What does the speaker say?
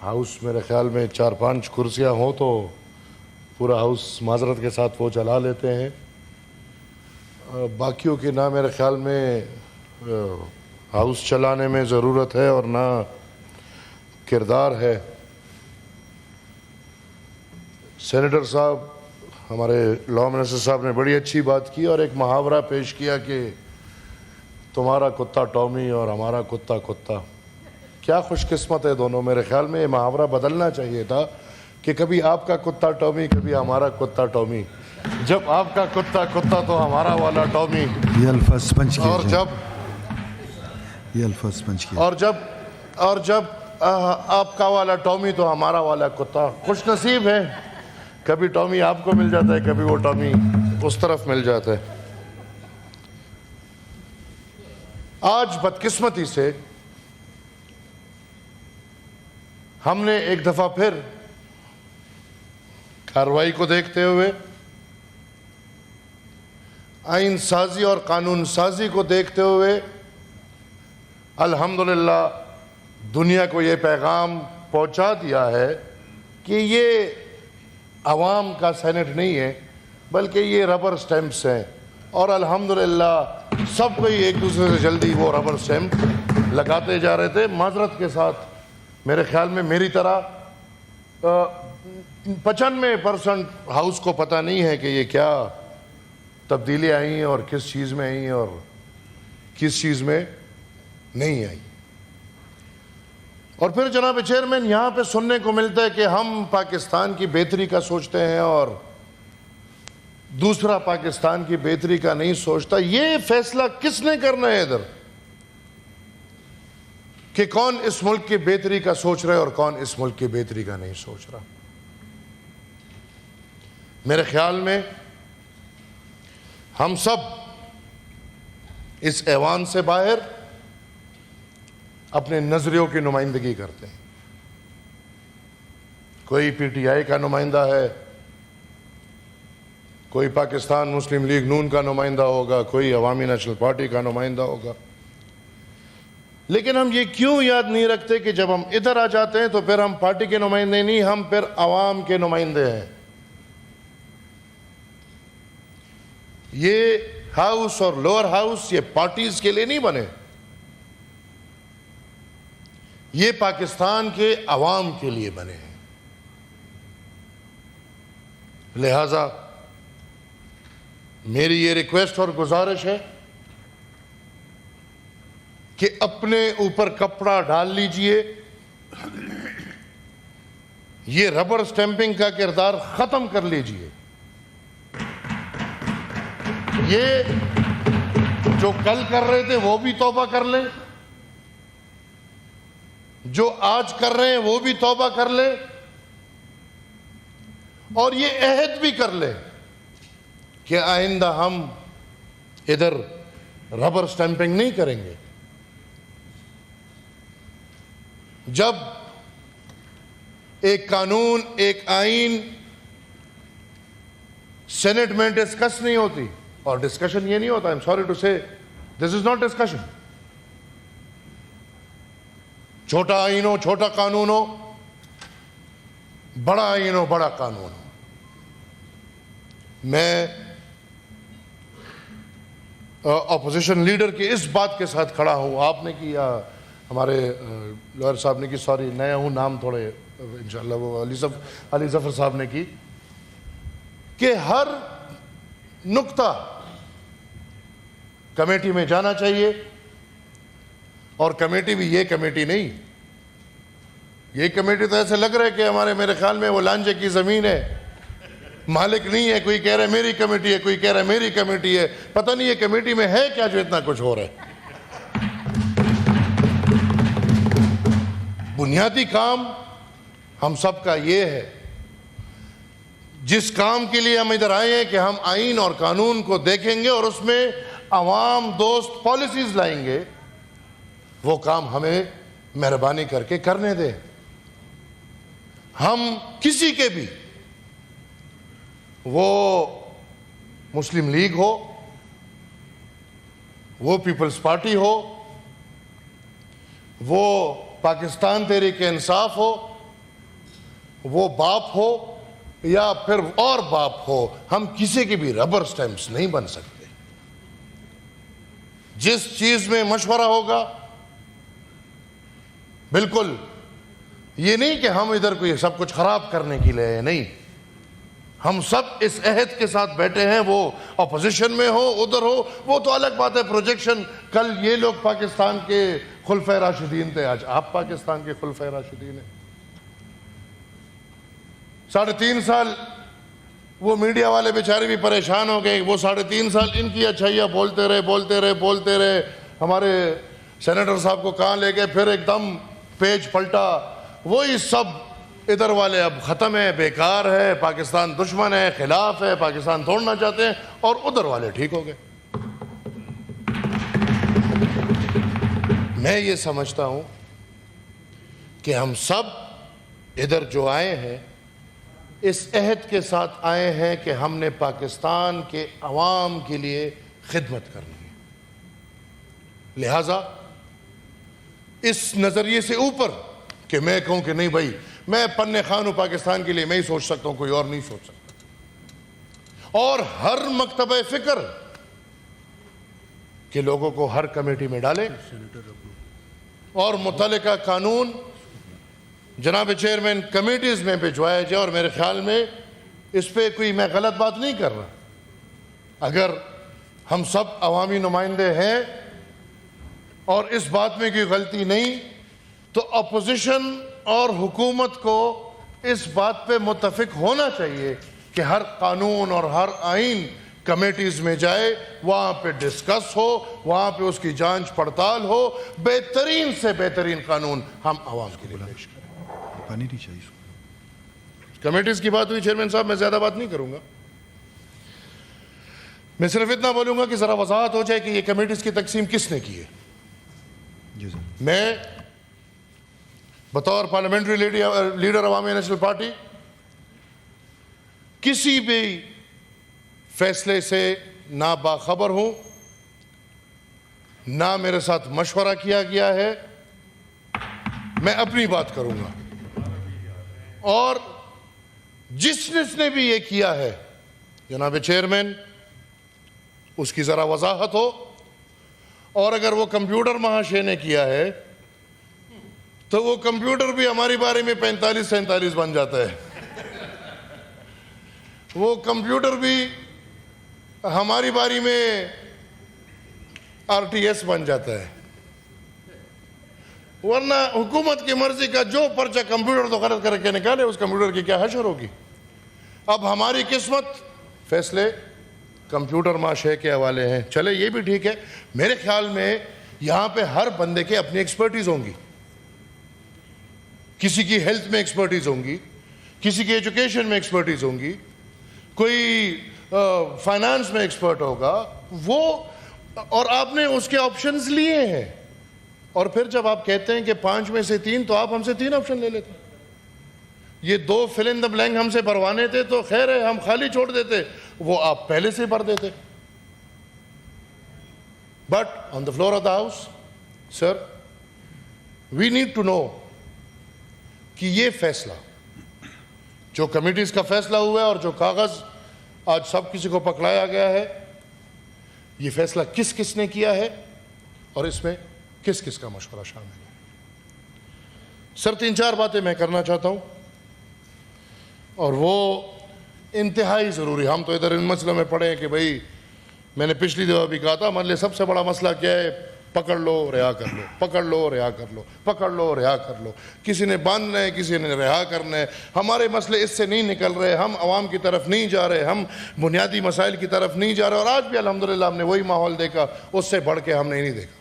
House میرے خیال میں 4-5 کرسیاں ہوں تو پورا ہاؤس معذرت کے ساتھ وہ چلا لیتے ہیں. باقیوں کی نہ میرے خیال میں ہاؤس چلانے میں ضرورت ہے اور نہ کردار ہے. سینیٹر صاحب ہمارے لا منسٹر صاحب نے بڑی اچھی بات کی اور ایک محاورہ پیش کیا کہ تمہارا کتا ٹامی اور ہمارا کتا کتا. کیا خوش قسمت ہے دونوں. میرے خیال میں یہ محاورہ بدلنا چاہیے تھا کہ کبھی آپ کا کتا ٹامی کبھی ہمارا کتا ٹامی. جب آپ کا کتا کتا تو ہمارا والا ٹامی. یہ الفاظ پنچ کیا اور جب یہ الفاظ پنچ کیا اور جب آپ کا والا ٹامی تو ہمارا والا کتا. خوش نصیب ہے کبھی ٹامی آپ کو مل جاتا ہے کبھی وہ ٹامی اس طرف مل جاتا ہے. آج بدقسمتی سے ہم نے ایک دفعہ پھر کارروائی کو دیکھتے ہوئے آئین سازی اور قانون سازی کو دیکھتے ہوئے الحمدللہ دنیا کو یہ پیغام پہنچا دیا ہے کہ یہ عوام کا سینٹ نہیں ہے بلکہ یہ ربر سٹیمپس ہیں. اور الحمدللہ سب کوئی ایک دوسرے سے جلدی وہ ربر سٹیمپ لگاتے جا رہے تھے. معذرت کے ساتھ میرے خیال میں میری طرح 95% ہاؤس کو پتہ نہیں ہے کہ یہ کیا تبدیلیاں آئی ہیں اور کس چیز میں آئی ہیں اور کس چیز میں نہیں آئی. اور پھر جناب چیئرمین یہاں پہ سننے کو ملتا ہے کہ ہم پاکستان کی بہتری کا سوچتے ہیں اور دوسرا پاکستان کی بہتری کا نہیں سوچتا. یہ فیصلہ کس نے کرنا ہے ادھر کہ کون اس ملک کی بہتری کا سوچ رہا ہے اور کون اس ملک کی بہتری کا نہیں سوچ رہا. میرے خیال میں ہم سب اس ایوان سے باہر اپنے نظریوں کی نمائندگی کرتے ہیں. کوئی پی ٹی آئی کا نمائندہ ہے, کوئی پاکستان مسلم لیگ نون کا نمائندہ ہوگا, کوئی عوامی نیشنل پارٹی کا نمائندہ ہوگا. لیکن ہم یہ کیوں یاد نہیں رکھتے کہ جب ہم ادھر آ جاتے ہیں تو پھر ہم پارٹی کے نمائندے نہیں, ہم پھر عوام کے نمائندے ہیں. یہ ہاؤس اور لوور ہاؤس یہ پارٹیز کے لیے نہیں بنے, یہ پاکستان کے عوام کے لیے بنے ہیں. لہذا میری یہ ریکویسٹ اور گزارش ہے کہ اپنے اوپر کپڑا ڈال لیجئے, یہ ربر سٹیمپنگ کا کردار ختم کر لیجئے. یہ جو کل کر رہے تھے وہ بھی توبہ کر لیں, جو آج کر رہے ہیں وہ بھی توبہ کر لیں, اور یہ عہد بھی کر لیں کہ آئندہ ہم ادھر ربر سٹیمپنگ نہیں کریں گے. جب ایک قانون ایک آئین سینٹ میں ڈسکس نہیں ہوتی, اور ڈسکشن یہ نہیں ہوتا, I'm sorry to say this is not discussion. چھوٹا آئین ہو چھوٹا قانون ہو, بڑا آئین ہو بڑا قانون ہو. میں اپوزیشن لیڈر کے اس بات کے ساتھ کھڑا ہوں, آپ نے کیا, ہمارے لوئر صاحب نے کی, سوری نیا ہوں نام تھوڑے انشاءاللہ, وہ علی ظفر صاحب نے کی, کہ ہر نقطہ کمیٹی میں جانا چاہیے. اور کمیٹی بھی یہ کمیٹی نہیں, یہ کمیٹی تو ایسے لگ رہا ہے کہ ہمارے میرے خیال میں وہ لانجے کی زمین ہے, مالک نہیں ہے. کوئی کہہ رہا ہے میری کمیٹی ہے, کوئی کہہ رہا ہے میری کمیٹی ہے. پتہ نہیں یہ کمیٹی میں ہے کیا جو اتنا کچھ ہو رہا ہے. بنیادی کام ہم سب کا یہ ہے, جس کام کے لیے ہم ادھر آئے ہیں کہ ہم آئین اور قانون کو دیکھیں گے اور اس میں عوام دوست پالیسیز لائیں گے, وہ کام ہمیں مہربانی کر کے کرنے دیں. ہم کسی کے بھی, وہ مسلم لیگ ہو, وہ پیپلز پارٹی ہو, وہ پاکستان تحریک انصاف ہو, وہ باپ ہو یا پھر اور باپ ہو, ہم کسی کے بھی ربر سٹیمپس نہیں بن سکتے. جس چیز میں مشورہ ہوگا, بالکل یہ نہیں کہ ہم ادھر کو یہ سب کچھ خراب کرنے کے لیے, نہیں, ہم سب اس عہد کے ساتھ بیٹھے ہیں, وہ اپوزیشن میں ہو ادھر ہو وہ تو الگ بات ہے, پروجیکشن. کل یہ لوگ پاکستان کے خلفائے راشدین تھے, آج آپ پاکستان کے خلفائے راشدین ہیں. 3.5 سال وہ میڈیا والے بیچارے بھی پریشان ہو گئے, وہ 3.5 سال ان کی اچھائیاں بولتے رہے. ہمارے سینیٹر صاحب کو کہاں لے گئے, پھر ایک دم پیج پلٹا, وہی سب ادھر والے اب ختم ہے, بیکار ہے, پاکستان دشمن ہے, خلاف ہے, پاکستان توڑنا چاہتے ہیں, اور ادھر والے ٹھیک ہو گئے. میں یہ سمجھتا ہوں کہ ہم سب ادھر جو آئے ہیں اس عہد کے ساتھ آئے ہیں کہ ہم نے پاکستان کے عوام کے لیے خدمت کرنی ہے. لہذا اس نظریے سے اوپر کہ میں کہوں کہ نہیں بھائی میں پن خان ہوں پاکستان کے لیے, میں ہی سوچ سکتا ہوں, کوئی اور نہیں سوچ سکتا, اور ہر مکتبہ فکر کہ لوگوں کو ہر کمیٹی میں ڈالے اور متعلقہ قانون جناب چیئرمین کمیٹیز میں بھجوایا جائے. اور میرے خیال میں اس پہ کوئی میں غلط بات نہیں کر رہا, اگر ہم سب عوامی نمائندے ہیں اور اس بات میں کوئی غلطی نہیں تو اپوزیشن اور حکومت کو اس بات پہ متفق ہونا چاہیے کہ ہر قانون اور ہر آئین کمیٹیز میں جائے, وہاں پہ ڈسکس ہو, وہاں پہ اس کی جانچ پڑتال ہو, بہترین سے بہترین قانون ہم عوام کے لیے پیش کریں. پانی نہیں چاہیے. کمیٹیز کی بات ہوئی چیئرمین صاحب, میں زیادہ بات نہیں کروں گا, میں صرف اتنا بولوں گا کہ ذرا وضاحت ہو جائے کہ یہ کمیٹیز کی تقسیم کس نے کی ہے. جی سر. میں بطور پارلیمنٹری لیڈر عوامی نیشنل پارٹی کسی بھی فیصلے سے نہ باخبر ہوں, نہ میرے ساتھ مشورہ کیا گیا ہے. میں اپنی بات کروں گا, اور جس نے بھی یہ کیا ہے جناب چیئرمین اس کی ذرا وضاحت ہو. اور اگر وہ کمپیوٹر مہاشے نے کیا ہے تو وہ کمپیوٹر بھی ہماری باری میں 45-47 بن جاتا ہے, وہ کمپیوٹر بھی ہماری باری میں RTS بن جاتا ہے. ورنہ حکومت کی مرضی کا جو پرچہ کمپیوٹر تو خرید کر کے نکالے, اس کمپیوٹر کی کیا حشر ہوگی. اب ہماری قسمت فیصلے کمپیوٹر معاشرے کے حوالے ہیں. چلے یہ بھی ٹھیک ہے, میرے خیال میں یہاں پہ ہر بندے کے اپنی ایکسپرٹیز ہوں گی. کسی کی ہیلتھ میں ایکسپرٹیز ہوں گی, کسی کی ایجوکیشن میں ایکسپرٹیز ہوں گی, کوئی فائنانس میں ایکسپرٹ ہوگا, وہ اور آپ نے اس کے آپشنز لیے ہیں. اور پھر جب آپ کہتے ہیں کہ 5 میں سے 3 تو آپ ہم سے 3 آپشن لے لیتے. یہ 2 fill in the blank ہم سے بھروانے تھے تو خیر ہے ہم خالی چھوڑ دیتے, وہ آپ پہلے سے بھر دیتے. But on the floor of the house sir we need to know کہ یہ فیصلہ جو کمیٹیز کا فیصلہ ہوا ہے اور جو کاغذ آج سب کسی کو پکڑایا گیا ہے, یہ فیصلہ کس کس نے کیا ہے اور اس میں کس کس کا مشورہ شامل ہے. سر 3-4 باتیں میں کرنا چاہتا ہوں اور وہ انتہائی ضروری. ہم تو ادھر ان مسئلوں میں پڑے ہیں کہ بھئی میں نے پچھلی دفعہ بھی کہا تھا ہمارے لیے سب سے بڑا مسئلہ کیا ہے, پکڑ لو رہا کر لو, پکڑ لو رہا کر لو, پکڑ لو رہا کر لو. کسی نے باندھنا ہے, کسی نے رہا کرنا ہے. ہمارے مسئلے اس سے نہیں نکل رہے, ہم عوام کی طرف نہیں جا رہے, ہم بنیادی مسائل کی طرف نہیں جا رہے. اور آج بھی الحمدللہ ہم نے وہی ماحول دیکھا, اس سے بڑھ کے ہم نے نہیں دیکھا.